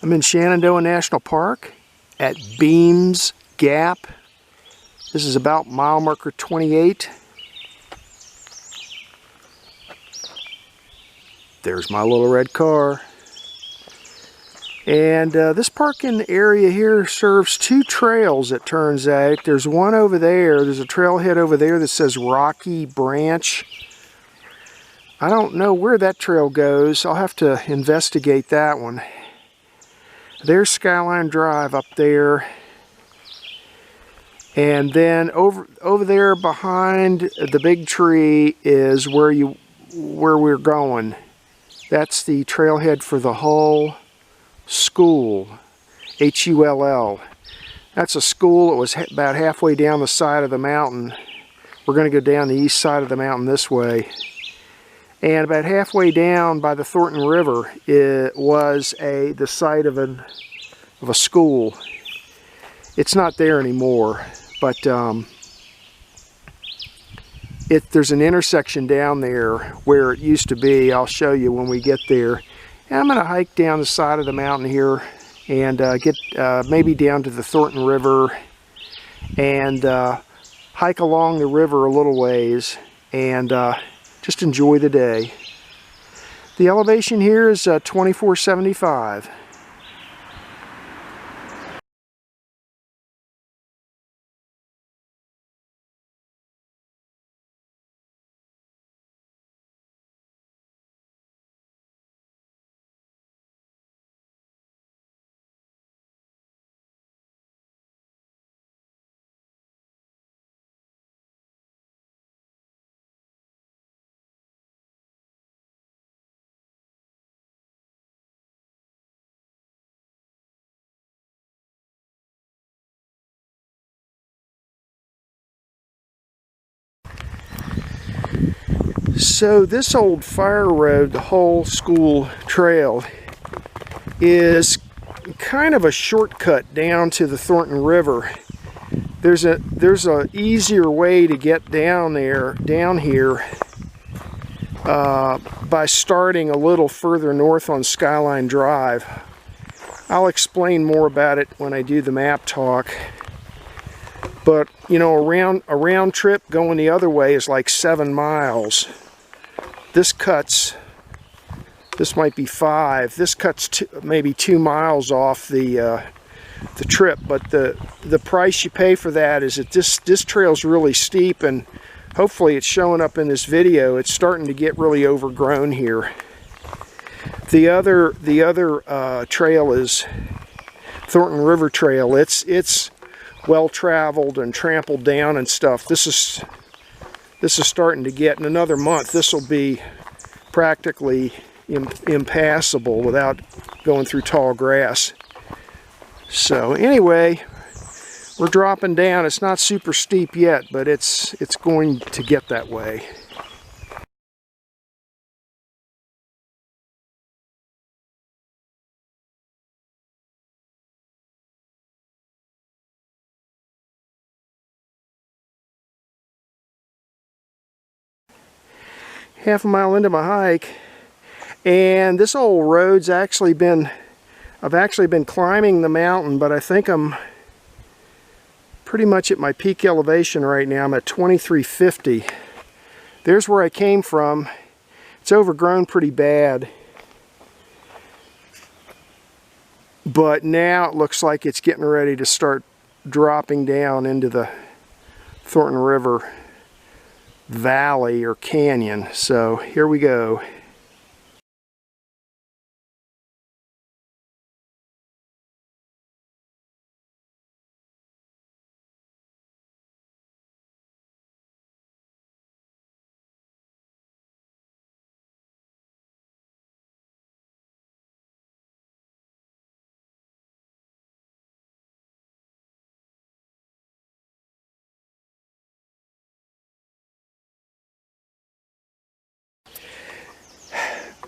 I'm in Shenandoah National Park at Beahms Gap. This is about mile marker 28. There's my little red car. And this parking area here serves two trails, it turns out. There's one over there. There's a trailhead over there that says Rocky Branch. I don't know where that trail goes. I'll have to investigate that one. There's Skyline Drive up there. And then over there behind the big tree is where we're going. That's the trailhead for the Hull School, H-U-L-L. That's a school that was about halfway down the side of the mountain. We're going to go down the east side of the mountain this way. And about halfway down by the Thornton River, it was the site of a school. It's not there anymore, but there's an intersection down there where it used to be. I'll show you when we get there. And I'm going to hike down the side of the mountain here and get maybe down to the Thornton River and hike along the river a little ways and just enjoy the day. The elevation here is 2475. So this old fire road, the Hull School Trail, is kind of a shortcut down to the Thornton River. There's a easier way to get down here by starting a little further north on Skyline Drive. I'll explain more about it when I do the map talk. But you know, a round trip going the other way is like 7 miles. This might be 5. This cuts maybe 2 miles off the trip, but the price you pay for that is that this trail's really steep, and hopefully it's showing up in this video. It's starting to get really overgrown here. The other trail is Thornton River Trail. It's well traveled and trampled down and stuff. This is starting to get, in another month, this will be practically impassable without going through tall grass. So anyway, we're dropping down. It's not super steep yet, but it's going to get that way. Half a mile into my hike, and this old road's I've actually been climbing the mountain, but I think I'm pretty much at my peak elevation right now. I'm at 2350. There's where I came from. It's overgrown pretty bad, but now it looks like it's getting ready to start dropping down into the Thornton River valley or canyon. So here we go.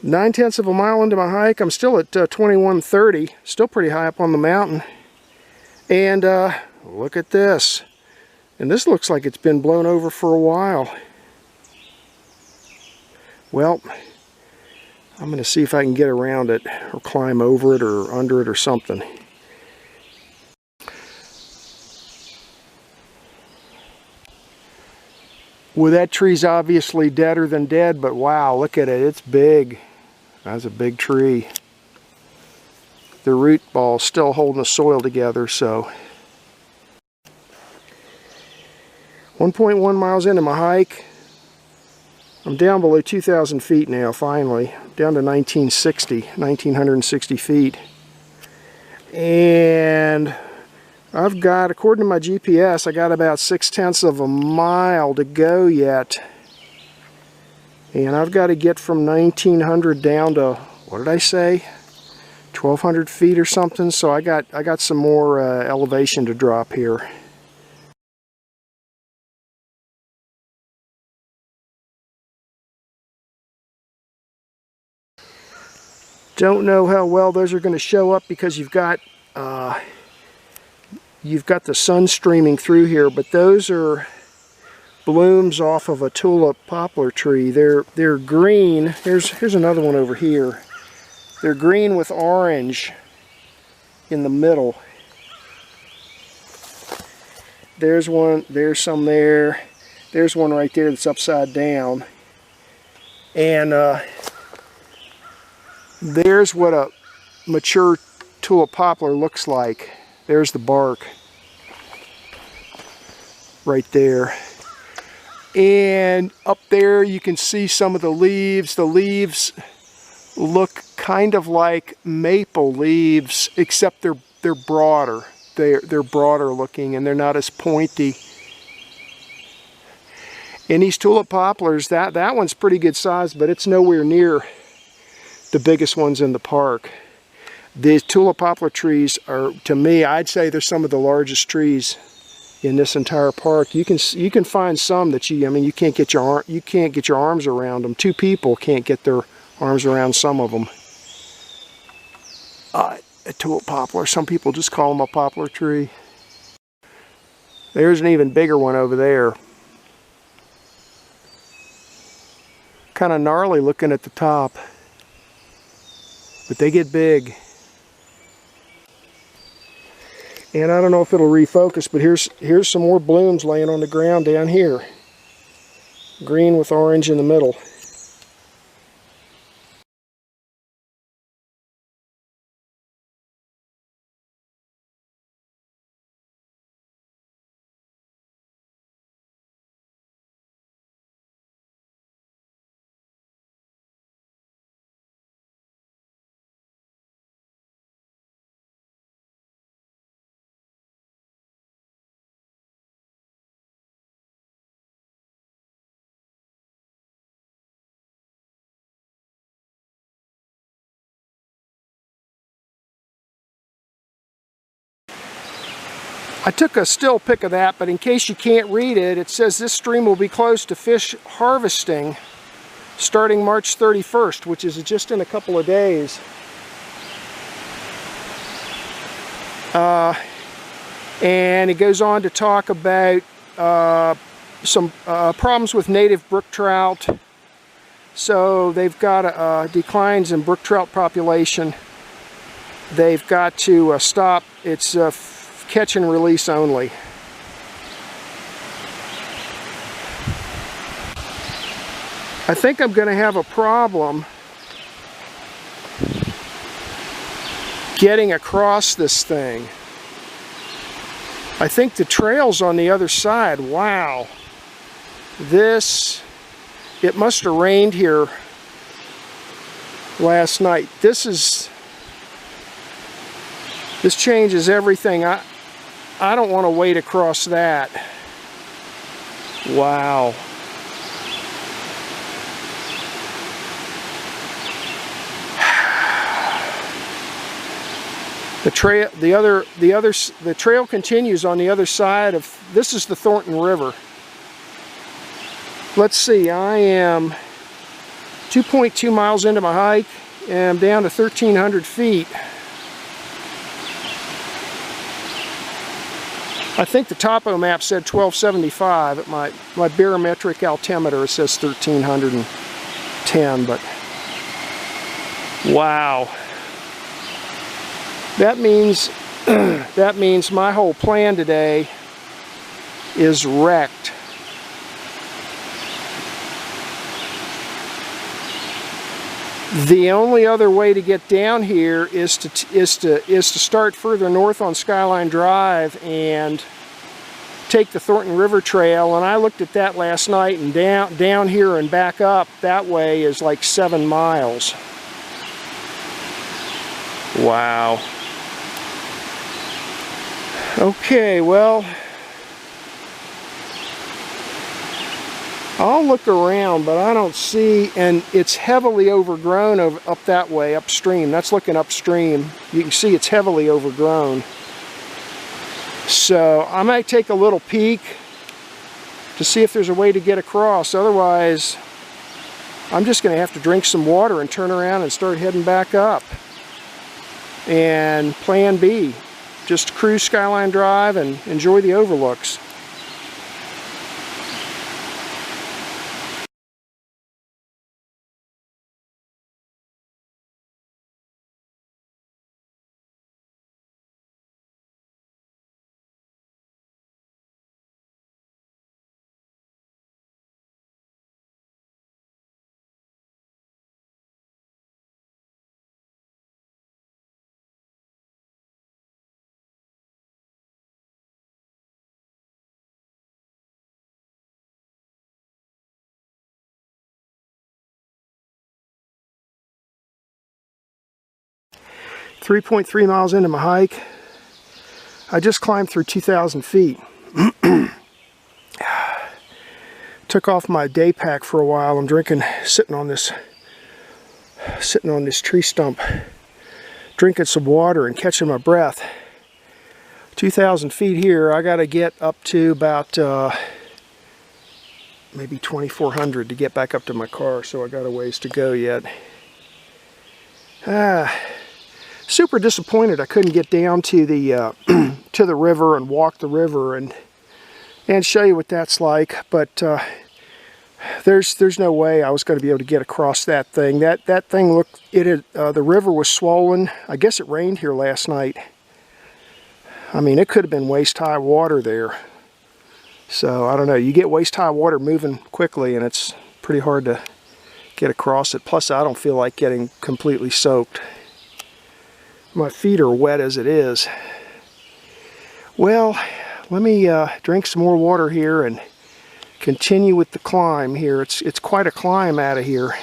Nine-tenths of a mile into my hike. I'm still at 2130, still pretty high up on the mountain. And look at this. And this looks like it's been blown over for a while. Well, I'm going to see if I can get around it or climb over it or under it or something. Well, that tree's obviously deader than dead, but wow, look at it. It's big. That's a big tree. The root ball's still holding the soil together, so. 1.1 miles into my hike. I'm down below 2,000 feet now, finally. Down to 1960 feet. And I've got, according to my GPS, I got about 6/10 of a mile to go yet. And I've got to get from 1,900 down to, what did I say? 1,200 feet or something. So I got some more elevation to drop here. Don't know how well those are going to show up because you've got the sun streaming through here, but those are blooms off of a tulip poplar tree. They're green. Here's another one over here. They're green with orange in the middle. There's one, there's some there. There's one right there that's upside down. And there's what a mature tulip poplar looks like. There's the bark right there. And up there you can see some of the leaves. The leaves look kind of like maple leaves, except they're broader. They're broader looking and they're not as pointy. And these tulip poplars, that one's pretty good size, but it's nowhere near the biggest ones in the park. These tulip poplar trees are, to me, I'd say they're some of the largest trees in this entire park. You can find some that you can't get your arms around them. Two people can't get their arms around some of them. A tulip poplar. Some people just call them a poplar tree. There's an even bigger one over there. Kind of gnarly looking at the top, but they get big. And I don't know if it'll refocus, but here's some more blooms laying on the ground down here. Green with orange in the middle. I took a still pic of that, but in case you can't read it, it says this stream will be closed to fish harvesting starting March 31st, which is just in a couple of days. And it goes on to talk about some problems with native brook trout. So they've got declines in brook trout population. They've got to stop. It's catch and release only. I think I'm going to have a problem getting across this thing. I think the trail's on the other side. Wow. It must have rained here last night. This changes everything. I don't want to wade across that. Wow. The trail continues on the other side of, this is the Thornton River. Let's see, I am 2.2 miles into my hike and I'm down to 1,300 feet. I think the topo map said 1275. At my barometric altimeter it says 1,310, but Wow. That means that means my whole plan today is wrecked. The only other way to get down here is to start further north on Skyline Drive and take the Thornton River Trail, and I looked at that last night, and down here and back up that way is like 7 miles. Wow. Okay, well, I'll look around, but I don't see, and it's heavily overgrown up that way, upstream. That's looking upstream. You can see it's heavily overgrown. So I might take a little peek to see if there's a way to get across. Otherwise, I'm just going to have to drink some water and turn around and start heading back up. And plan B, just cruise Skyline Drive and enjoy the overlooks. .3 miles into my hike. I just climbed through 2,000 feet. Took off my day pack for a while. I'm sitting on this tree stump, drinking some water and catching my breath. 2,000 feet here. I got to get up to about maybe 2,400 to get back up to my car, so I got a ways to go yet. Super disappointed I couldn't get down to the to the river and walk the river and show you what that's like, but there's no way I was going to be able to get across that thing. That thing looked, the river was swollen. I guess it rained here last night. I mean, it could have been waist-high water there. So I don't know, you get waist-high water moving quickly and it's pretty hard to get across it. Plus I don't feel like getting completely soaked. My feet are wet as it is. Well, let me drink some more water here and continue with the climb here. It's quite a climb out of here.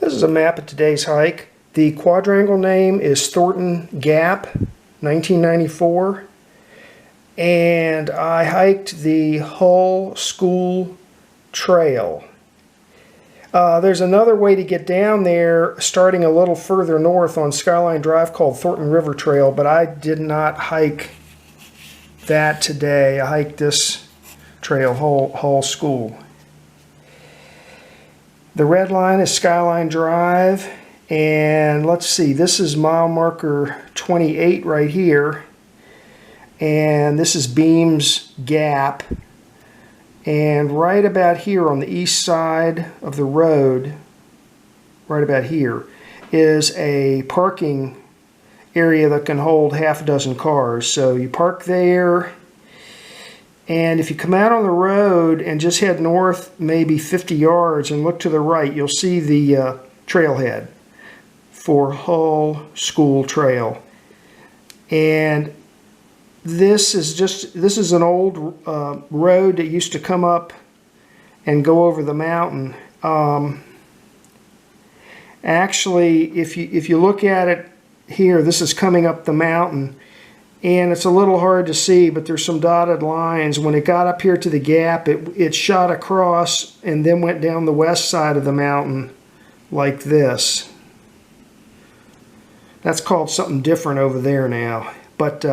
This is a map of today's hike. The quadrangle name is Thornton Gap, 1994. And I hiked the Hull School Trail. There's another way to get down there starting a little further north on Skyline Drive called Thornton River Trail, but I did not hike that today. I hiked this trail, Hull School. The red line is Skyline Drive, and let's see, this is mile marker 28 right here, and this is Beahms Gap, and right about here on the east side of the road, right about here, is a parking area that can hold half a dozen cars. So you park there, and if you come out on the road and just head north maybe 50 yards and look to the right, you'll see the trailhead for Hull School Trail. And this is an old road that used to come up and go over the mountain. Actually, if you look at it here, this is coming up the mountain, and it's a little hard to see, but there's some dotted lines. When it got up here to the gap, it shot across and then went down the west side of the mountain like this. That's called something different over there now. But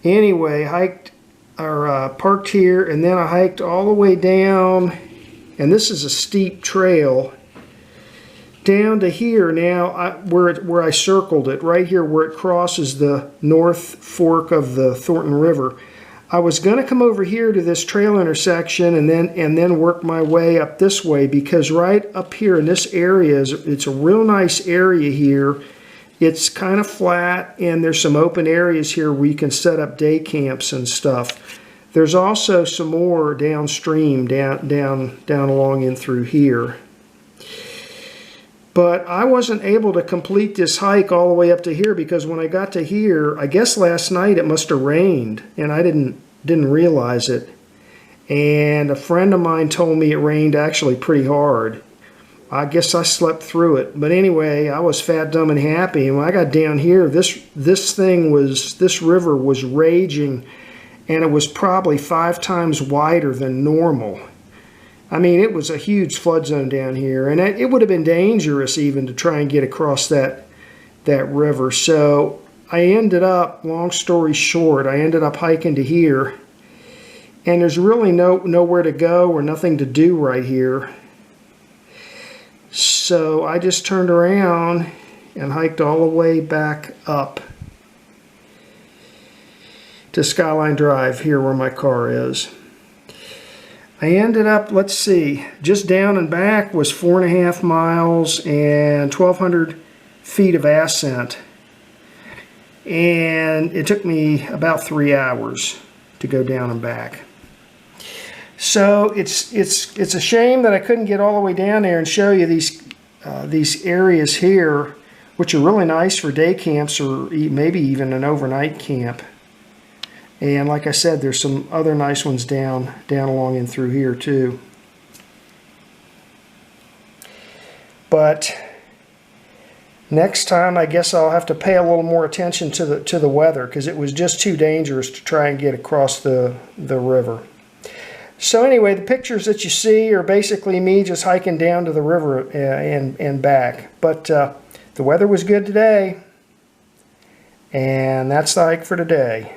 anyway, parked here, and then I hiked all the way down, and this is a steep trail down to here now, where I circled it, right here where it crosses the north fork of the Thornton River. I was going to come over here to this trail intersection and then work my way up this way, because right up here in this area, it's a real nice area here. It's kind of flat, and there's some open areas here where you can set up day camps and stuff. There's also some more downstream, down along in through here. But I wasn't able to complete this hike all the way up to here, because when I got to here, I guess last night it must have rained, and I didn't realize it. And a friend of mine told me it rained actually pretty hard. I guess I slept through it. But anyway, I was fat, dumb, and happy. And when I got down here, this river was raging, and it was probably 5 times wider than normal. I mean, it was a huge flood zone down here, and it would have been dangerous even to try and get across that river. So I ended up, long story short, I ended up hiking to here, and there's really nowhere to go or nothing to do right here. So I just turned around and hiked all the way back up to Skyline Drive, here where my car is. I ended up, let's see, just down and back was 4.5 miles and 1,200 feet of ascent. And it took me about 3 hours to go down and back. So it's a shame that I couldn't get all the way down there and show you these areas here, which are really nice for day camps or maybe even an overnight camp. And like I said, there's some other nice ones down along in through here too. But next time, I guess I'll have to pay a little more attention to the weather, because it was just too dangerous to try and get across the river. So anyway, the pictures that you see are basically me just hiking down to the river and back. But the weather was good today, and that's the hike for today.